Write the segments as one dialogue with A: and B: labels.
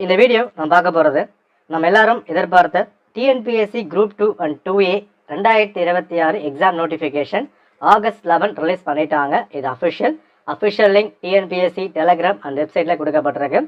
A: இந்த வீடியோ நம்ம பார்க்க போகிறது நம்ம எல்லாரும் எதிர்பார்த்த TNPSC group 2 and 2A 2026 exam notification August 11 release பண்ணிட்டாங்க. இது official link TNPSC Telegram and வெப்சைட்டில் கொடுக்கப்பட்டிருக்கு.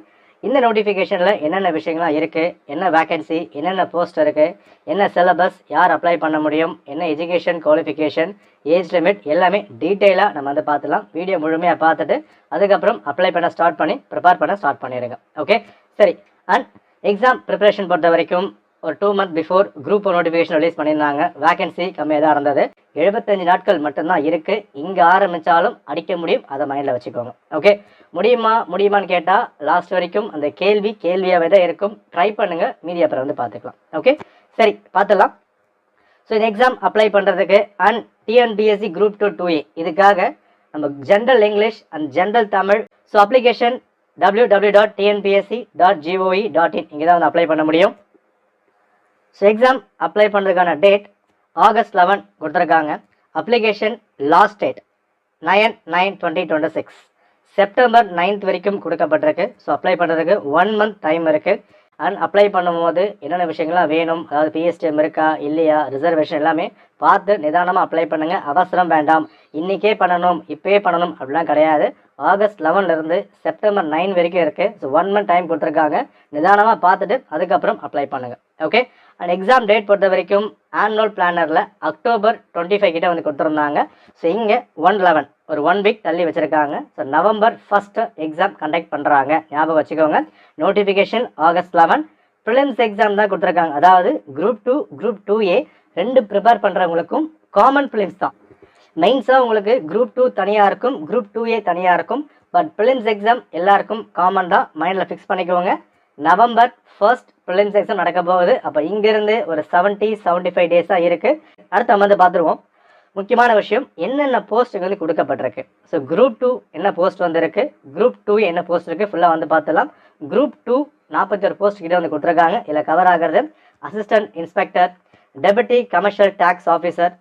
A: இந்த நோட்டிஃபிகேஷனில் என்னென்ன விஷயங்கள்லாம் இருக்குது, என்ன வேக்கன்சி, என்னென்ன போஸ்ட் இருக்குது, என்ன சிலபஸ், யார் அப்ளை பண்ண முடியும், என்ன எஜுகேஷன் குவாலிஃபிகேஷன், ஏஜ் லிமிட் எல்லாமே டீட்டெயிலாக நம்ம வந்து பார்த்துலாம். வீடியோ முழுமையாக பார்த்துட்டு அதுக்கப்புறம் அப்ளை பண்ண ஸ்டார்ட் பண்ணி ப்ரிப்பேர் பண்ண ஸ்டார்ட் பண்ணிடுங்க. ஓகே, சரி. அண்ட் எக்ஸாம் ப்ரிப்பரேஷன் பொறுத்த வரைக்கும் ஒரு 2 months before group notification release பண்ணியிருந்தாங்க. வேகன்சி கம்மியாக தான் இருந்தது. 75 நாட்கள் மட்டும்தான் இருக்குது. இங்கே ஆரம்பித்தாலும் அடிக்க முடியும், அதை மைண்டில் வச்சுக்கோங்க. ஓகே, முடியுமான்னு கேட்டால் லாஸ்ட் வரைக்கும் அந்த கேள்வியாகவே தான் இருக்கும். ட்ரை பண்ணுங்கள், மீதி அப்புறம் வந்து பார்த்துக்கலாம். ஓகே, சரி, பார்த்துலாம். ஸோ இந்த எக்ஸாம் அப்ளை பண்ணுறதுக்கு அண்ட் டிஎன்பிஎஸ்சி குரூப் 2 2A இதுக்காக நம்ம general English and general Tamil so application www.tnpsc.gov.in இங்கே தான் வந்து அப்ளை பண்ண முடியும். ஸோ எக்ஸாம் அப்ளை பண்ணுறதுக்கான டேட் ஆகஸ்ட் 11 கொடுத்துருக்காங்க. Application last date 9/9/2026 September 9th வரைக்கும் கொடுக்கப்பட்டிருக்கு. ஸோ அப்ளை பண்ணுறதுக்கு 1 month டைம் இருக்குது. அண்ட் அப்ளை பண்ணும்போது என்னென்ன விஷயங்கள்லாம் வேணும், அதாவது பிஎஸ்டிஎம் இருக்கா இல்லையா, ரிசர்வேஷன் எல்லாமே பார்த்து நிதானமாக அப்ளை பண்ணுங்கள். அவசரம் வேண்டாம், இன்றைக்கே பண்ணணும் இப்போயே பண்ணணும் அப்படிலாம் கிடையாது. ஆகஸ்ட் 11லேருந்து செப்டம்பர் 9 வரைக்கும் இருக்குது. ஸோ 1 month டைம் கொடுத்துருக்காங்க. நிதானமாக பார்த்துட்டு அதுக்கப்புறம் அப்ளை பண்ணுங்கள். ஓகே, அண்ட் எக்ஸாம் டேட் பொறுத்த வரைக்கும் ஆனுவல் பிளானரில் அக்டோபர் 25 கிட்ட வந்து கொடுத்துருந்தாங்க. ஸோ இங்கே 1/11 ஒரு 1 week தள்ளி வச்சுருக்காங்க. So November 1st exam conduct பண்ணுறாங்க, ஞாபகம் வச்சுக்கோங்க. Notification August 11. ப்ரிலிம்ஸ் எக்ஸாம் தான் கொடுத்துருக்காங்க. அதாவது குரூப் 2 குரூப் 2A ரெண்டு ப்ரிப்பேர் பண்ணுறவங்களுக்கும் காமன் ப்ரிலிம்ஸ் தான். மெயின்ஸாக உங்களுக்கு குரூப் 2 தனியாக இருக்கும், குரூப் 2A தனியாக இருக்கும். பட் ப்ரிலிம்ஸ் எக்ஸாம் எல்லாருக்கும் காமன் தான், மைண்டில் ஃபிக்ஸ் பண்ணிக்கோங்க. நவம்பர் 1st ப்ரிலிம்ஸ் எக்ஸாம் நடக்க போகுது. அப்போ இங்கேருந்து ஒரு 70-75 டேஸாக இருக்குது. அடுத்த வந்து பார்த்துருவோம். முக்கியமான விஷயம், என்னென்ன போஸ்ட்டுக்கு வந்து கொடுக்கப்பட்டிருக்கு. ஸோ குரூப் 2 என்ன போஸ்ட் வந்துருக்கு, குரூப் 2 என்ன போஸ்ட் இருக்குது, ஃபுல்லாக வந்து பார்த்துலாம். குரூப் 2 41 போஸ்ட் கிட்ட வந்து கொடுத்துருக்காங்க. இதில் கவர் ஆகிறது assistant inspector, deputy commercial tax officer,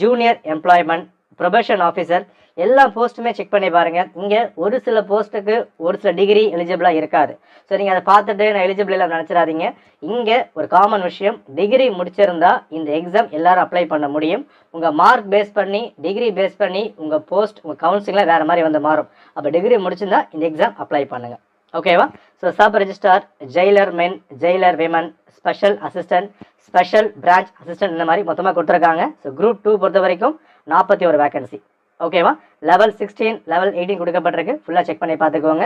A: junior employment, probation officer, எல்லா போஸ்ட்டுமே செக் பண்ணி பாருங்கள். இங்கே ஒரு சில போஸ்ட்டுக்கு ஒரு சில டிகிரி எலிஜிபிளாக இருக்காது. ஸோ நீங்கள் அதை பார்த்துட்டு நான் எலிஜிபிள் இல்லை நினச்சிடாதீங்க. இங்கே ஒரு காமன் விஷயம், டிகிரி முடிச்சிருந்தா இந்த எக்ஸாம் எல்லாரும் அப்ளை பண்ண முடியும். உங்கள் மார்க் பேஸ் பண்ணி, டிகிரி பேஸ் பண்ணி உங்கள் போஸ்ட், உங்கள் கவுன்சிலிங்கில் வேறு மாதிரி வந்து மாறும். அப்போ டிகிரி முடிச்சிருந்தா இந்த எக்ஸாம் அப்ளை பண்ணுங்கள். ஓகேவா? So sub registrar, jailor men, jailor women, special assistant, special branch assistant, இந்த மாதிரி மொத்தமாக கொடுத்துருக்காங்க. ஸோ குரூப் 2 பொறுத்த வரைக்கும் 41 வேகன்சி. ஓகேவா? லெவல் 16 லெவல் 18 கொடுக்கப்பட்டிருக்கு. ஃபுல்லாக செக் பண்ணி பார்த்துக்கோங்க.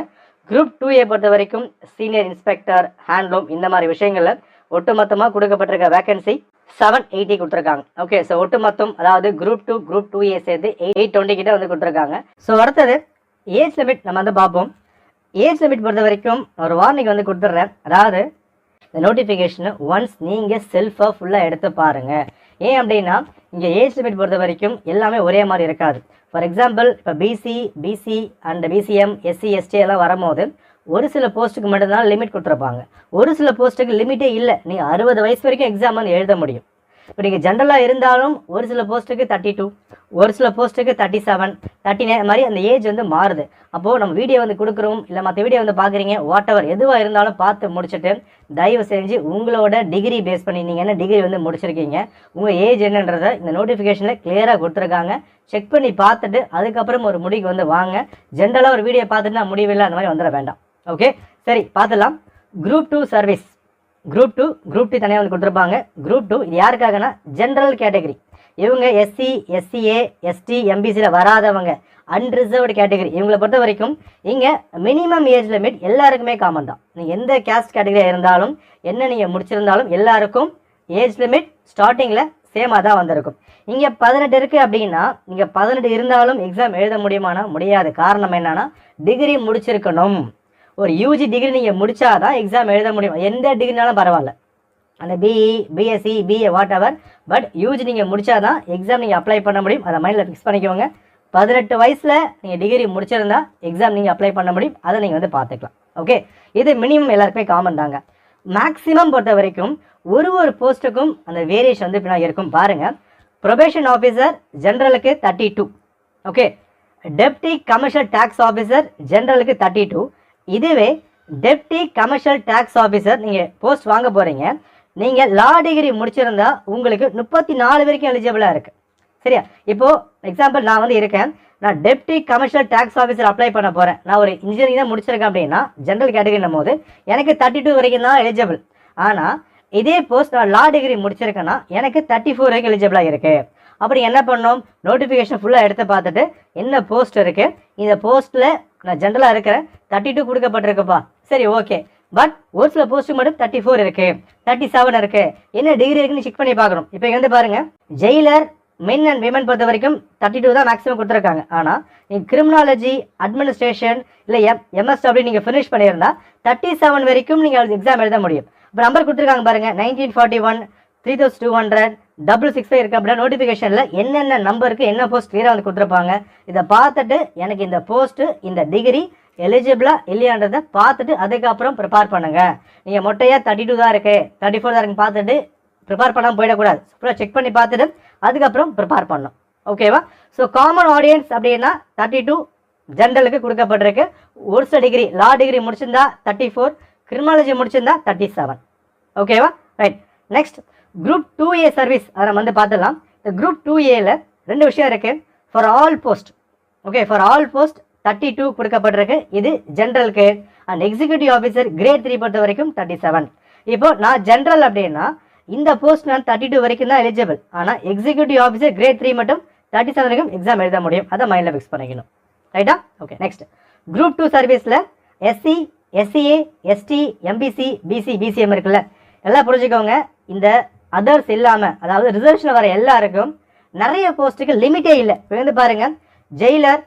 A: குரூப் 2A பொறுத்த வரைக்கும் சீனியர் இன்ஸ்பெக்டர், ஹேண்ட்லூம், இந்த மாதிரி விஷயங்களில் ஒட்டுமொத்தமாக கொடுக்கப்பட்டிருக்க வேகன்சி 780 கொடுத்துருக்காங்க. ஓகே, ஸோ ஒட்டுமொத்தம் அதாவது குரூப் 2 குரூப் 2A சேர்த்து 820 கிட்ட வந்து கொடுத்துருக்காங்க. ஸோ அடுத்தது ஏஜ் லிமிட் நம்ம வந்து பார்ப்போம். ஏஜ் லிமிட் பொறுத்த வரைக்கும் ஒரு வார்னிங் வந்து கொடுத்துட்றேன். அதாவது இந்த நோட்டிஃபிகேஷனை ஒன்ஸ் நீங்கள் செல்ஃபாக ஃபுல்லாக எடுத்து பாருங்கள். ஏன் அப்படின்னா இங்கே ஏஜ் லிமிட் பொறுத்த வரைக்கும் எல்லாமே ஒரே மாதிரி இருக்காது. ஃபார் எக்ஸாம்பிள், இப்போ BC and BCM, SC, ST எல்லாம் வரும்போது ஒரு சில போஸ்ட்டுக்கு மட்டும்தான் லிமிட் கொடுத்துருப்பாங்க. ஒரு சில போஸ்ட்டுக்கு லிமிட்டே இல்லை. நீங்கள் 60 வயசு வரைக்கும் எக்ஸாம் வந்து எழுத முடியும். இப்போ நீங்கள் ஜென்ரலாக இருந்தாலும் ஒரு சில போஸ்ட்டுக்கு 32, ஒரு சில போஸ்ட்டுக்கு 37, 39 மாதிரி அந்த ஏஜ் வந்து மாறுது. அப்போது நம்ம வீடியோ வந்து கொடுக்குறோம், இல்லை மற்ற வீடியோ வந்து பார்க்குறீங்க, வாட் எவர் எதுவாக இருந்தாலும் பார்த்து முடிச்சுட்டு தயவு செஞ்சு உங்களோட டிகிரி பேஸ் பண்ணி நீங்கள் என்ன டிகிரி வந்து முடிச்சிருக்கீங்க, உங்கள் ஏஜ் என்னன்றதை இந்த நோட்டிஃபிகேஷனில் கிளியராக கொடுத்துருக்காங்க. செக் பண்ணி பார்த்துட்டு அதுக்கப்புறம் ஒரு முடிவுக்கு வந்து வாங்க. ஜென்ரலாக ஒரு வீடியோ பார்த்துட்டு நான் முடிவில்லை அந்த மாதிரி வந்துட வேண்டாம். ஓகே, சரி, பார்த்துலாம். குரூப் 2 சர்வீஸ், குரூப் 2 தனியாக வந்து கொடுத்துருப்பாங்க. குரூப் 2 இது யாருக்காகனா ஜென்ரல் கேட்டகரி. இவங்க எஸ்சி, எஸ்சிஏ, எஸ்டி, எம்பிசியில் வராதவங்க, அன்ரிசர்வ்டு கேட்டகரி. இவங்களை பொறுத்த வரைக்கும் இங்கே மினிமம் ஏஜ் லிமிட் எல்லாருக்குமே காமன் தான். நீங்கள் எந்த கேஸ்ட் கேட்டகரியாக இருந்தாலும் என்ன நீங்கள் முடிச்சிருந்தாலும் எல்லாருக்கும் ஏஜ் லிமிட் ஸ்டார்டிங்கில் சேமாக தான் வந்திருக்கும். இங்கே 18 இருக்குது அப்படின்னா நீங்கள் 18 இருந்தாலும் எக்ஸாம் எழுத முடியுமானா முடியாது. காரணம் என்னன்னா டிகிரி முடிச்சிருக்கணும். ஒரு யூஜி டிகிரி நீங்கள் முடிச்சாதான் எக்ஸாம் எழுத முடியும். எந்த டிகிரினாலும் பரவாயில்ல, அந்த BE, BSc, BA whatever, but UG நீங்கள் முடிச்சாதான் எக்ஸாம் நீங்கள் அப்ளை பண்ண முடியும். அதை மைண்டில் ஃபிக்ஸ் பண்ணிக்கோங்க. 18 வயசில் நீங்கள் டிகிரி முடிச்சிருந்தா எக்ஸாம் நீங்கள் அப்ளை பண்ண முடியும். அதை நீங்கள் வந்து பார்த்துக்கலாம். ஓகே, இது மினிமம் எல்லாருக்குமே காமன் தாங்க. மேக்ஸிமம் பொறுத்த வரைக்கும் ஒரு போஸ்ட்டுக்கும் அந்த வேரியேஷன் வந்து இப்படி இருக்கும். பாருங்கள், ப்ரொபேஷன் ஆஃபீஸர் ஜென்ரலுக்கு 32. Okay, deputy commercial tax officer ஜென்ரலுக்கு 32. இதுவே டெப்டி கமர்ஷியல் டேக்ஸ் ஆஃபீஸர் நீங்கள் போஸ்ட் வாங்க போகிறீங்க. நீங்கள் லா டிகிரி முடிச்சிருந்தா உங்களுக்கு 34 வரைக்கும் எலிஜிபிளாக இருக்குது. சரியா? இப்போது எக்ஸாம்பிள் நான் வந்து இருக்கேன், நான் deputy commercial tax officer apply பண்ண போகிறேன். நான் ஒரு இன்ஜினியரிங் தான் முடிச்சிருக்கேன் அப்படின்னா ஜென்ரல் கேட்டகரினும் போது எனக்கு 32 வரைக்கும் தான் எலிஜிபிள். ஆனால் இதே போஸ்ட் நான் லா டிகிரி முடிச்சிருக்கேன்னா எனக்கு 34 வரைக்கும் எலிஜிபிளாக இருக்குது. அப்படி என்ன பண்ணோம், நோட்டிஃபிகேஷன் ஃபுல்லாக எடுத்து பார்த்துட்டு என்ன போஸ்ட் இருக்குது, இந்த போஸ்ட்டில் நான் ஜென்ரலாக இருக்கிறேன், 32 கொடுக்கப்பட்டிருக்குப்பா, சரி ஓகே. பட் ஒரு சில போஸ்ட்டுக்கு மட்டும் 34 இருக்குது, 37 இருக்குது, என்ன டிகிரி இருக்குன்னு செக் பண்ணி பார்க்கணும். இப்போ இங்கே வந்து பாருங்கள், ஜெயிலர் மென் அண்ட் விமன் பொறுத்த வரைக்கும் 32 தான் மேக்ஸிமம் கொடுத்துருக்காங்க. ஆனால் நீங்கள் கிரிமினாலஜி, அட்மினிஸ்ட்ரேஷன் இல்லை எம்எஸ்டபிள்யூ நீங்கள் ஃபினிஷ் பண்ணியிருந்தா 37 வரைக்கும் நீங்கள் எக்ஸாம் எழுத முடியும். இப்போ நம்பர் கொடுத்துருக்காங்க பாருங்கள், 1941, 3200, 665 இருக்குது. அப்படின்னா நோட்டிஃபிகேஷனில் என்னென்ன நம்பருக்கு என்ன போஸ்ட் கிளியராக வந்து கொடுத்துருப்பாங்க. இதை பார்த்துட்டு எனக்கு இந்த போஸ்ட்டு இந்த டிகிரி எலிஜிபிளா இல்லையான்றதை பார்த்துட்டு அதுக்கப்புறம் ப்ரிப்பேர் பண்ணுங்கள். நீங்கள் மொட்டையாக 32 தான் இருக்குது, 34 தான் இருக்குன்னு பார்த்துட்டு ப்ரிப்பேர் பண்ணாமல் போயிடக்கூடாது. ஃபுல்லாக செக் பண்ணி பார்த்துட்டு அதுக்கப்புறம் ப்ரிப்பேர் பண்ணணும். ஓகேவா? ஸோ காமன் ஆடியன்ஸ் அப்படின்னா 32 ஜென்ரலுக்கு கொடுக்கப்பட்டிருக்கு. ஒரு சில டிகிரி லா டிகிரி முடிச்சிருந்தா 34, கிரிமினாலஜி முடிச்சிருந்தா 37. ஓகேவா? Right. Next group 2A service அதை நம்ம வந்து பார்த்துடலாம். இந்த குரூப் 2Aல 2 விஷயம் இருக்குது. For all post, okay, for all post 32 கொடுக்கப்பட்டிருக்கு. இது ஜென்ரலுக்கு. அண்ட் எக்ஸிக்யூட்டிவ் ஆஃபீஸர் கிரேட் 3 பொறுத்த வரைக்கும் 37. இப்போ நான் ஜென்ரல் அப்படின்னா இந்த போஸ்ட் நான் 32 வரைக்கும் தான் எலிஜிபிள். ஆனால் எக்ஸிக்யூட்டிவ் ஆஃபீஸர் கிரேட் 3 மட்டும் 37 வரைக்கும் எக்ஸாம் எழுத முடியும். அதை மைண்டில் ஃபிக்ஸ் பண்ணிக்கணும். ரைட்டா? ஓகே. நெக்ஸ்ட் குரூப் 2 சர்வீஸில் SC, SCA, ST, MBC, BC, BCM இருக்குல்ல, எல்லாம் புரிஞ்சுக்கோங்க. இந்த அதர்ஸ் இல்லாமல், அதாவது ரிசர்வேஷன் வர எல்லாருக்கும் நிறைய போஸ்ட்டுக்கு லிமிட்டே இல்லை. இப்போ வந்து பாருங்கள், Jailer,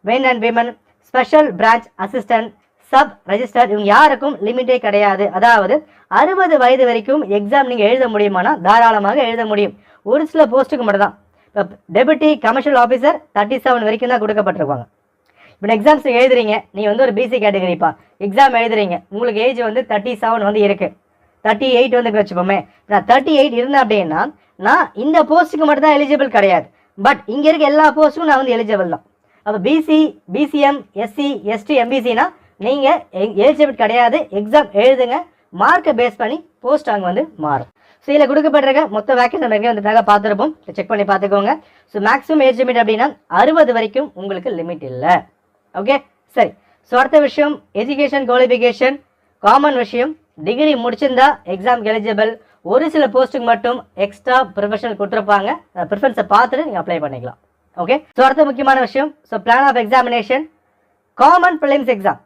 A: men and women, special branch assistant, sub register, இவங்க யாருக்கும் லிமிட்டே கிடையாது. அதாவது 60 வயது வரைக்கும் எக்ஸாம் நீங்கள் எழுத முடியுமானா தாராளமாக எழுத முடியும். ஒரு சில போஸ்ட்டுக்கு மட்டும் தான். இப்போ டெபுட்டி கமர்ஷியல் ஆஃபீஸர் 37 வரைக்கும் தான் கொடுக்கப்பட்டிருப்பாங்க. இப்போ எக்ஸாம்ஸ் எழுதுறீங்க, நீங்கள் வந்து ஒரு பிசி கேட்டகரிப்பா, எக்ஸாம் எழுதுறீங்க, உங்களுக்கு ஏஜ் வந்து 37 வந்து இருக்குது, 38 வந்து வச்சுப்போமே. நான் 38 இருந்தேன் அப்படின்னா நான் இந்த போஸ்ட்டுக்கு மட்டும் தான் எலிஜிபிள் கிடையாது. பட் இங்கே இருக்க எல்லா போஸ்ட்டுக்கும் நான் வந்து எலிஜிபிள் தான். அப்போ பிசி, பிசிஎம், எஸ்சி, எஸ்டி, எம்பிசினா நீங்கள் எலிஜிபிள் கிடையாது. எக்ஸாம் எழுதுங்க, மார்க்கை பேஸ் பண்ணி போஸ்ட் அங்கே வந்து மாறும். ஸோ இதில் கொடுக்கப்பட்டிருக்க மொத்த வேக்கன்சி நம்ம எங்கே வந்துட்டாங்க பார்த்துருப்போம். செக் பண்ணி பார்த்துக்கோங்க. ஸோ மேக்ஸிமம் ஏஜ் லிமிட் அப்படின்னா 60 வரைக்கும் உங்களுக்கு லிமிட் இல்லை. ஓகே, சரி. ஸோ அடுத்த விஷயம் எஜுகேஷன் குவாலிஃபிகேஷன். காமன் விஷயம், டிகிரி முடிச்சிருந்தா எக்ஸாம்க்கு எலிஜிபிள். ஒரு சில போஸ்ட்டுக்கு மட்டும் எக்ஸ்ட்ரா ப்ரொஃபஷனல் கொடுத்துருப்பாங்க. ப்ரிஃபரன்ஸை பார்த்துட்டு நீங்கள் அப்ளை பண்ணிக்கலாம். ஓகே. ஸோ அடுத்த முக்கியமான விஷயம், so plan of examination. Common prelims exam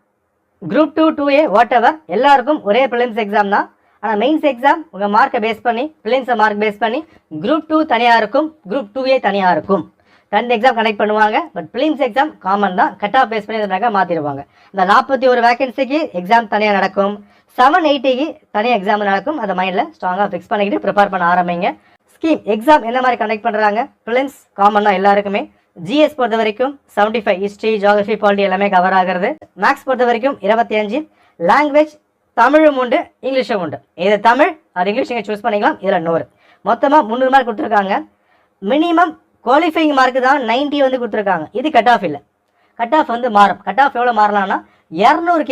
A: group 2, 2A whatever எல்லாருக்கும் ஒரே ப்ரிலிம்ஸ் எக்ஸாம் தான். ஆனால் மெயின்ஸ் எக்ஸாம் உங்கள் மார்க்கை பேஸ் பண்ணி, ப்ரிலிம்ஸை மார்க் பேஸ் பண்ணி குரூப் 2 தனியாக இருக்கும், குரூப் 2A தனியாக இருக்கும். 2 எக்ஸாம் கனெக்ட் பண்ணுவாங்க. பட் ப்ரிலிம்ஸ் எக்ஸாம் காமன் தான். கட் ஆஃப் பேஸ் பண்ணி மாற்றிடுவாங்க. இந்த 41 வேகன்சிக்கு எக்ஸாம் தனியாக நடக்கும், 780க்கு தனியாக எக்ஸாம் நடக்கும். அதை மைண்டில் ஸ்ட்ராங்காக ஃபிக்ஸ் பண்ணிக்கிட்டு ப்ரிப்பேர் பண்ண ஆரம்பிங்க. ஸ்கீம் எக்ஸாம் என்ன மாதிரி கனெக்ட் பண்ணுறாங்க, ப்ரிலிம்ஸ் காமன் தான் எல்லாருக்குமே. ஜிஎஸ் பொறுத்த வரைக்கும் 75, ஹிஸ்ட்ரி, ஜியோகிரஃபி, பாலிட்டி எல்லாமே கவர் ஆகிறது. மேக்ஸ் பொறுத்த வரைக்கும் 25. லாங்குவேஜ் தமிழும் உண்டு, இங்கிலீஷும் உண்டு. இது தமிழ் அது இங்கிலீஷ் நீங்கள் சூஸ் பண்ணிக்கலாம். இதில் 100 மொத்தமாக 300 மார்க் கொடுத்துருக்காங்க. மினிமம் குவாலிஃபைங் மார்க்கு தான் 90 வந்து கொடுத்துருக்காங்க. இது கட் ஆஃப் இல்லை, கட் ஆஃப் வந்து மாறும். கட் ஆஃப் எவ்வளோ மாறலாம்னா 200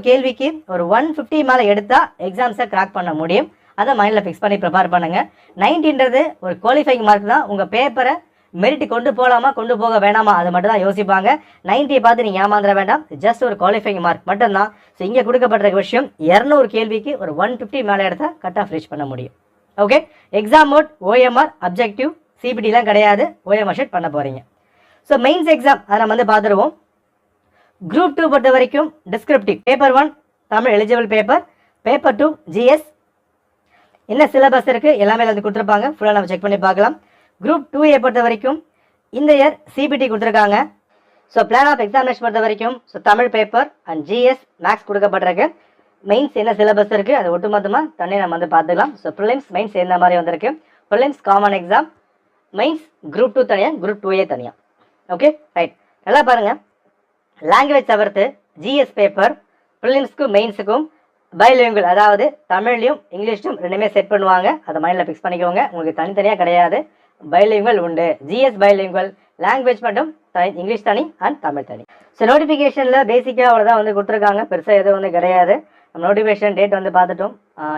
A: கேள்விக்கு ஒரு 150 மேலே எடுத்தால் எக்ஸாம்ஸை கிராக் பண்ண முடியும். அதை மைண்டில் ஃபிக்ஸ் பண்ணி ப்ரிப்பேர் பண்ணுங்கள். 90ன்றது ஒரு குவாலிஃபைங் மார்க் தான். உங்கள் பேப்பரை மெரிட் கொண்டு போகலாமா கொண்டு போக வேணாமா அது மட்டும் தான் யோசிப்பாங்க. 90 பார்த்து நீங்கள் ஏமாந்துட வேண்டாம். ஜஸ்ட் ஒரு குவாலிஃபைங் மார்க் மட்டும்தான். ஸோ இங்கே கொடுக்கப்பட்ட விஷயம் 200 கேள்விக்கு ஒரு 150 மேலே எடுத்தால் கட் ஆஃப் ரீச் பண்ண முடியும். Okay. Exam mode OMR, objective, சிபிடிலாம் கிடையாது. OMR ஷீட் பண்ண போகிறீங்க. ஸோ மெயின்ஸ் எக்ஸாம் அதை நம்ம வந்து பார்த்துருவோம். குரூப் 2 பொறுத்த வரைக்கும் descriptive paper 1 Tamil eligible paper, paper 2 GS. என்ன சிலபஸ் இருக்குது எல்லாமே வந்து கொடுத்துருப்பாங்க. ஃபுல்லாக நம்ம செக் பண்ணி பார்க்கலாம். குரூப் 2A பொறுத்த வரைக்கும் இந்த இயர் சிபிடி கொடுத்துருக்காங்க. ஸோ பிளான் ஆஃப் எக்ஸாமினேஷன் பொறுத்த வரைக்கும் so Tamil paper and GS marks கொடுக்கப்பட்டிருக்கு. மெயின்ஸ் என்ன சிலபஸ் இருக்குது அது ஒட்டுமொத்தமாக தண்ணி நம்ம வந்து பார்த்துக்கலாம். ஸோ ப்ரிலிம்ஸ் மெயின்ஸ் என்ன மாதிரி வந்திருக்கு. Prelims common exam, mains group 2 தனியாக, குரூப் 2A தனியாக. Okay, right. நல்லா பாருங்கள். லாங்குவேஜ் தவிர்த்து GS பேப்பர் ப்ரிலிம்ஸ்க்கும் மெயின்ஸுக்கும் பைலிங்குவல், அதாவது தமிழ்லையும் இங்கிலீஷ்லையும் ரெண்டுமே செட் பண்ணுவாங்க. அதை மைண்டில் ஃபிக்ஸ் பண்ணிக்கோங்க. உங்களுக்கு தனித்தனியாக கிடையாது, பைலிங்குவல் உண்டு. GS பைலிங்குவல், லாங்குவேஜ் மட்டும் இங்கிலீஷ் தனி அண்ட் தமிழ் தனி. ஸோ நோட்டிஃபிகேஷனில் பேசிக்காக அவ்வளோதான் வந்து கொடுத்துருக்காங்க, பெருசாக எதுவும் வந்து கிடையாது. நம்ம நோட்டிஃபிகேஷன் டேட் வந்து பார்த்துட்டோம்,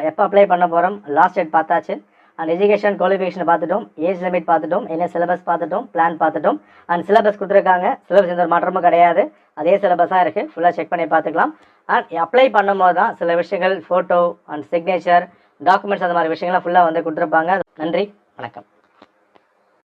A: எப்போ அப்ளை பண்ண போகிறோம், லாஸ்ட் டேட் பார்த்தாச்சு. அண்ட் எஜுகேஷன் குவாலிஃபிகேஷன் பார்த்துட்டோம், ஏஜ் லிமிட் பார்த்துட்டோம், என்ன சிலபஸ் பார்த்துட்டோம், பிளான் பார்த்துட்டோம். அண்ட் சிலபஸ் கொடுத்துருக்காங்க, சிலபஸ் எந்த ஒரு மாற்றமும் கிடையாது, அதே சிலபஸாக இருக்குது. ஃபுல்லாக செக் பண்ணி பார்த்துக்கலாம். அண்ட் அப்ளை பண்ணும்போது தான் சில விஷயங்கள், ஃபோட்டோ அண்ட் சிக்னேச்சர், டாக்குமெண்ட்ஸ் அந்த மாதிரி விஷயங்கள்லாம் ஃபுல்லாக வந்து கொடுத்துருப்பாங்க. நன்றி, வணக்கம்.